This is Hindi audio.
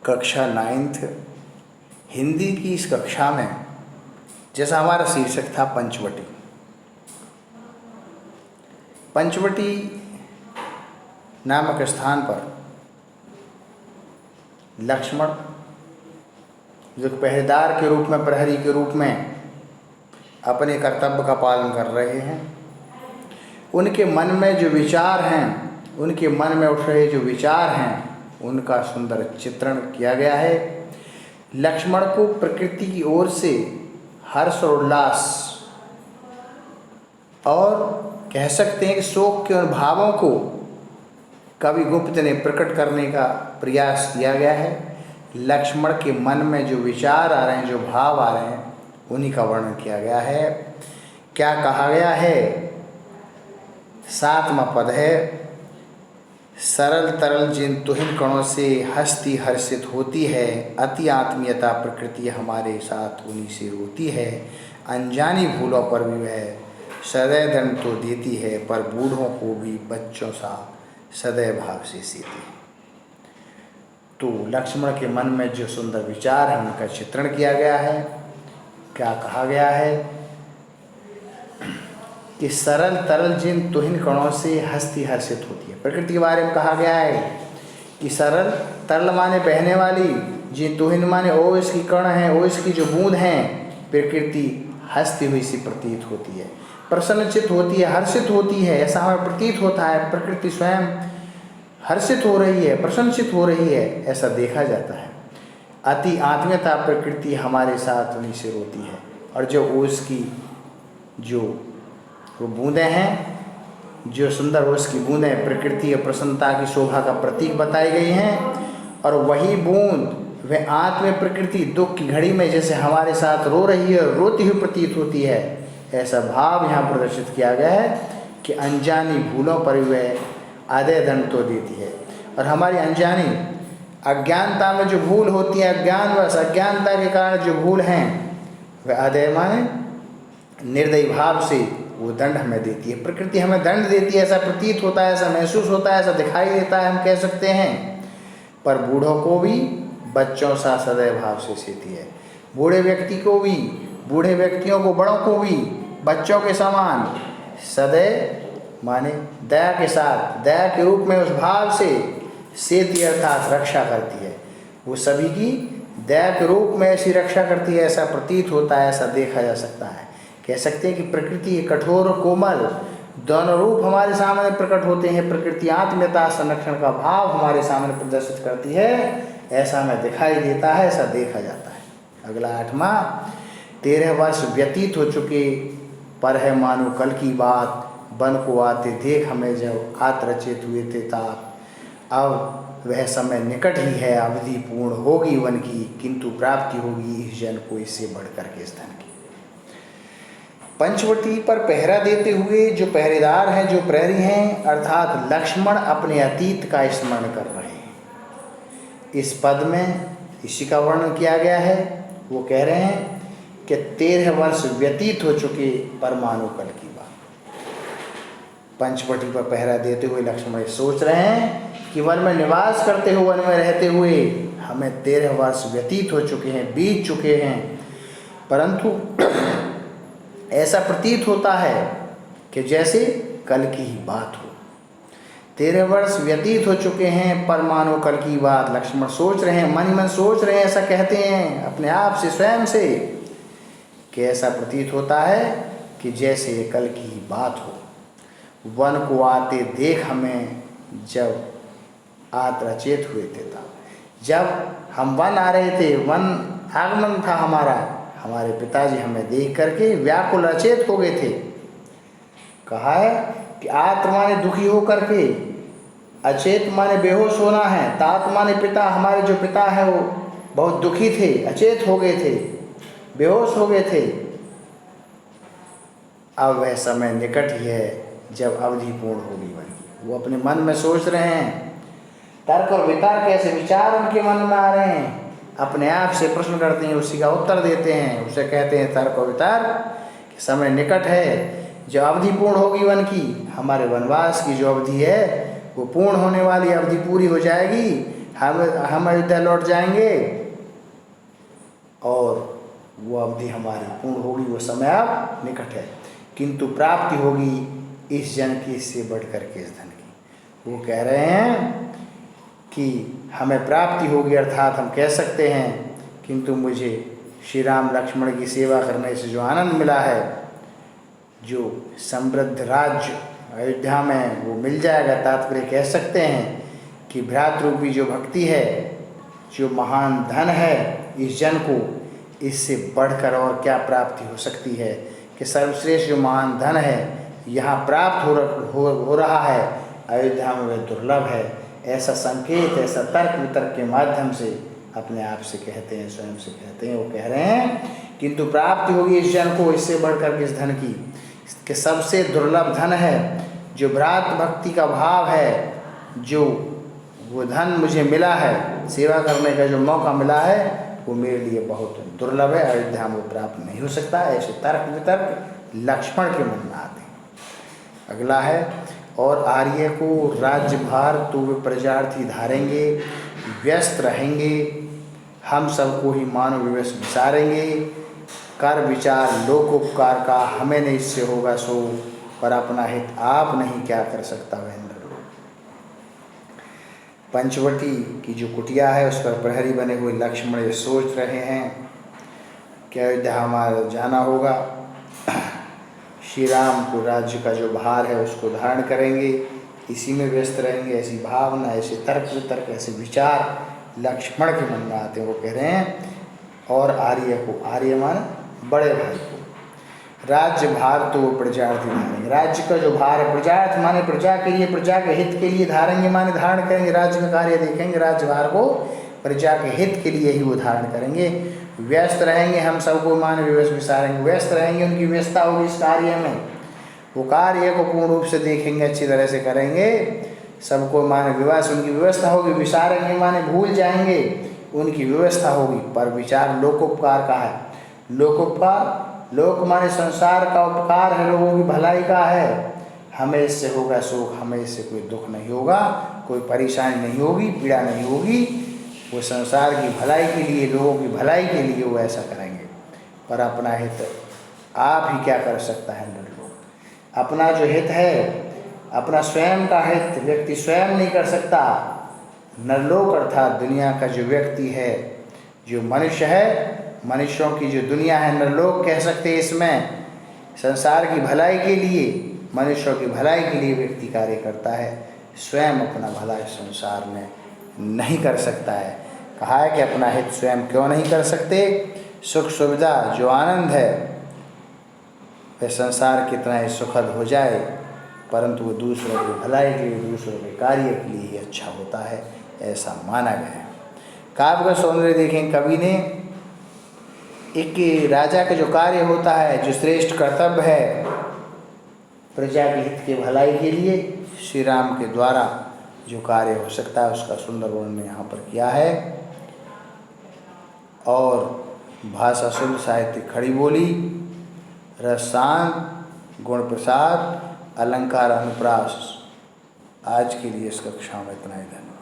कक्षा 9th हिंदी की इस कक्षा में जैसा हमारा शीर्षक था पंचवटी। पंचवटी नामक स्थान पर लक्ष्मण जो पहरेदार के रूप में, प्रहरी के रूप में अपने कर्तव्य का पालन कर रहे हैं, उनके मन में जो विचार हैं, उनके मन में उठ रहे जो विचार हैं, उनका सुंदर चित्रण किया गया है। लक्ष्मण को प्रकृति की ओर से हर्ष और उल्लास और कह सकते हैं कि शोक के उन भावों को कवि गुप्त ने प्रकट करने का प्रयास किया गया है। लक्ष्मण के मन में जो विचार आ रहे हैं, जो भाव आ रहे हैं, उन्हीं का वर्णन किया गया है। क्या कहा गया है? 7वां पद है, सरल तरल जिन तुहिन कणों से हस्ती हर्षित होती है, अति आत्मीयता प्रकृति हमारे साथ उन्हीं से होती है, अनजानी भूलों पर भी वह सदैव दंड तो देती है, पर बूढ़ों को भी बच्चों सा सदैव भाव से सीती है। तो लक्ष्मण के मन में जो सुंदर विचार है, उनका चित्रण किया गया है। क्या कहा गया है कि सरल तरल जिन तुहिन कणों से हस्ती हर्षित होती है। प्रकृति के बारे में कहा गया है कि सरल तरल माने बहने वाली, जिन तुहिन माने ओ इसकी कण है, ओ इसकी जो बूंद हैं, प्रकृति हंसती हुई सी प्रतीत होती है, प्रसन्नचित होती है, हर्षित होती है, ऐसा हमें प्रतीत होता है। प्रकृति स्वयं हर्षित हो रही है, प्रसन्नचित हो रही है, ऐसा देखा जाता है। अति आत्मीयता प्रकृति हमारे साथ उन्हीं से होती है। और जो ओस की जो वो बूंदें हैं, जो सुंदर ओस की बूंदें प्रकृति और प्रसन्नता की शोभा का प्रतीक बताई गई हैं, और वही बूंद वह आत्म प्रकृति दुख की घड़ी में जैसे हमारे साथ रो रही है और रोती हुई प्रतीत होती है, ऐसा भाव यहाँ प्रदर्शित किया गया है कि अनजानी भूलों पर वह आधे दंड तो देती है। और हमारी अनजानी अज्ञानता में जो भूल होती है, अज्ञानवश अज्ञानता के कारण जो भूल हैं, वह आधे माने निर्दयी भाव से वो दंड हमें देती है। प्रकृति हमें दंड देती है, ऐसा प्रतीत होता है, ऐसा महसूस होता है, ऐसा दिखाई देता है, हम कह सकते हैं। पर बूढ़ों को भी बच्चों सा सदैव भाव से सीती है। बूढ़े व्यक्ति को भी, बूढ़े व्यक्तियों को, बड़ों को भी बच्चों के समान सदैव माने दया के साथ, दया के रूप में उस भाव से सेती अर्थात रक्षा करती है। वो सभी की दया के रूप में ऐसी रक्षा करती है, ऐसा प्रतीत होता है, ऐसा देखा जा सकता है। कह सकते हैं कि प्रकृति कठोर और कोमल दोनों रूप हमारे सामने प्रकट होते हैं। प्रकृति आत्मीयता संरक्षण का भाव हमारे सामने प्रदर्शित करती है, ऐसा हमें दिखाई देता है, ऐसा देखा जाता है। अगला 8वां, 13 वर्ष व्यतीत हो चुके पर है मानो कल की बात, वन को आते देख हमें जब आत्रचित हुए थे ताप, अब वह समय निकट ही है, अवधि पूर्ण होगी वन की, किंतु प्राप्ति होगी इस जन को इससे बढ़कर के इस धन की। पंचवटी पर पहरा देते हुए जो पहरेदार हैं, जो प्रहरी हैं, अर्थात लक्ष्मण अपने अतीत का स्मरण कर रहे हैं। इस पद में इसी का वर्णन किया गया है। वो कह रहे हैं कि 13 वर्ष व्यतीत हो चुके पर मानो कल की बात। पंचवटी पर पहरा देते हुए लक्ष्मण सोच रहे हैं कि वन में निवास करते हुए, वन में रहते हुए हमें 13 वर्ष व्यतीत हो चुके हैं, बीत चुके हैं, परंतु ऐसा प्रतीत होता है कि जैसे कल की ही बात हो। 13 वर्ष व्यतीत हो चुके हैं पर मानो कल की बात। लक्ष्मण सोच रहे हैं, मन ही मन सोच रहे हैं, ऐसा कहते हैं अपने आप से, स्वयं से, कि ऐसा प्रतीत होता है कि जैसे कल की ही बात हो। वन को आते देख हमें जब आत्रचेत हुए थे तब, जब हम वन आ रहे थे, वन आगमन था हमारा, हमारे पिताजी हमें देख करके व्याकुल अचेत हो गए थे। कहा है कि आत्र माने दुखी हो करके, अचेत माने बेहोश होना है, तात माने पिता, हमारे जो पिता है वो बहुत दुखी थे, अचेत हो गए थे, बेहोश हो गए थे। अब वह समय निकट ही है जब अवधि पूर्ण होगी वन की। वो अपने मन में सोच रहे हैं, तर्क और वितर्क ऐसे विचार उनके मन में आ रहे हैं, अपने आप से प्रश्न करते हैं, उसी का उत्तर देते हैं। उसे कहते हैं तर्क और वितर्क कि समय निकट है जो अवधि पूर्ण होगी वन की, हमारे वनवास की जो अवधि है वो पूर्ण होने वाली, अवधि पूरी हो जाएगी, हम अयोध्या लौट जाएंगे और वो अवधि हमारी पूर्ण होगी, वो समय अब निकट है, किंतु प्राप्ति होगी इस जन की इससे बढ़कर के इस धन की। वो कह रहे हैं कि हमें प्राप्ति होगी, अर्थात हम कह सकते हैं किंतु मुझे श्री राम लक्ष्मण की सेवा करने से जो आनंद मिला है, जो समृद्ध राज्य अयोध्या में वो मिल जाएगा। तात्पर्य कह सकते हैं कि भ्रातृरूपी जो भक्ति है, जो महान धन है इस जन को, इससे बढ़कर और क्या प्राप्ति हो सकती है कि सर्वश्रेष्ठ जो महान धन है यहाँ प्राप्त हो रहा है, अयोध्या में वह दुर्लभ है। ऐसा संकेत, ऐसा तर्क वितर्क के माध्यम से अपने आप से कहते हैं, स्वयं से कहते हैं। वो कह रहे हैं किंतु प्राप्ति होगी इस जन को इससे बढ़कर किस धन की, कि सबसे दुर्लभ धन है जो भ्रात भक्ति का भाव है, जो वो धन मुझे मिला है, सेवा करने का जो मौका मिला है, वो मेरे लिए बहुत दुर्लभ है, अयोध्या में प्राप्त नहीं हो सकता। ऐसे तर्क वितर्क लक्ष्मण के मन में आते हैं। अगला है, और आर्य को राज्यभार तो वे प्रजार्थी धारेंगे, व्यस्त रहेंगे, हम सबको ही मानव विवश विचारेंगे, कर विचार लोकोपकार का हमें नहीं इससे होगा सो, पर अपना हित आप नहीं क्या कर सकता वह इंद्र लोग। पंचवटी की जो कुटिया है उस पर प्रहरी बने हुए लक्ष्मण ये सोच रहे हैं कि अयोध्या हमारा जाना होगा, श्री राम को राज्य का जो भार है उसको धारण करेंगे, इसी में व्यस्त रहेंगे। ऐसी भावना, ऐसे तर्क वितर्क, ऐसे विचार लक्ष्मण के मन में आते हैं। वो कह रहे हैं, और आर्य को, आर्य मान बड़े भाई को, राज्य भार तो वो प्रजार्थी धारेंगे, राज्य का जो भार है, प्रजार्थ माने प्रजा के लिए, प्रजा के हित के लिए धारेंगे माने धारण करेंगे, राज्य का कार्य देखेंगे, राज्य भार को प्रजा के हित के लिए ही वो धारण करेंगे। व्यस्त रहेंगे, हम सबको माने विवश विचारेंगे, व्यस्त रहेंगे, उनकी व्यस्तता होगी इस कार्य में, वो कार्य को पूर्ण रूप से देखेंगे, अच्छी तरह से करेंगे, सबको माने विवश, उनकी व्यवस्था होगी, विचारेंगे माने भूल जाएंगे, उनकी व्यवस्था होगी। पर विचार लोकोपकार का है, लोकोपकार, लोक माने संसार का, उपकार है लोगों की भलाई का है, हमें इससे होगा सुख, हमें इससे कोई दुख नहीं होगा, कोई परेशानी नहीं होगी, पीड़ा नहीं होगी, वो संसार की भलाई के लिए, लोगों की भलाई के लिए वो ऐसा करेंगे। पर अपना हित आप ही क्या कर सकता है नरलोक, अपना जो हित है, अपना स्वयं का हित व्यक्ति स्वयं नहीं कर सकता। नरलोक अर्थात दुनिया का जो व्यक्ति है, जो मनुष्य है, मनुष्यों की जो दुनिया है नरलोक कह सकते हैं। इसमें संसार की भलाई के लिए, मनुष्यों की भलाई के लिए व्यक्ति कार्य करता है, स्वयं अपना भला इस संसार में नहीं कर सकता है। कहा है कि अपना हित स्वयं क्यों नहीं कर सकते, सुख सुविधा जो आनंद है वह संसार कितना ही सुखद हो जाए, परंतु वो दूसरों की भलाई के लिए, दूसरों के कार्य के लिए ही अच्छा होता है, ऐसा माना गया है। काव्य का सौंदर्य देखें, कवि ने एक राजा का जो कार्य होता है, जो श्रेष्ठ कर्तव्य है प्रजा के हित के भलाई के लिए, श्री राम के द्वारा जो कार्य हो सकता है उसका सुंदर वर्णन यहाँ पर किया है। और भाषा शुद्ध, साहित्य खड़ी बोली, रस शांत, गुण प्रसाद, अलंकार अनुप्रास। आज के लिए इस कक्षा में इतना ही। धन्यवाद।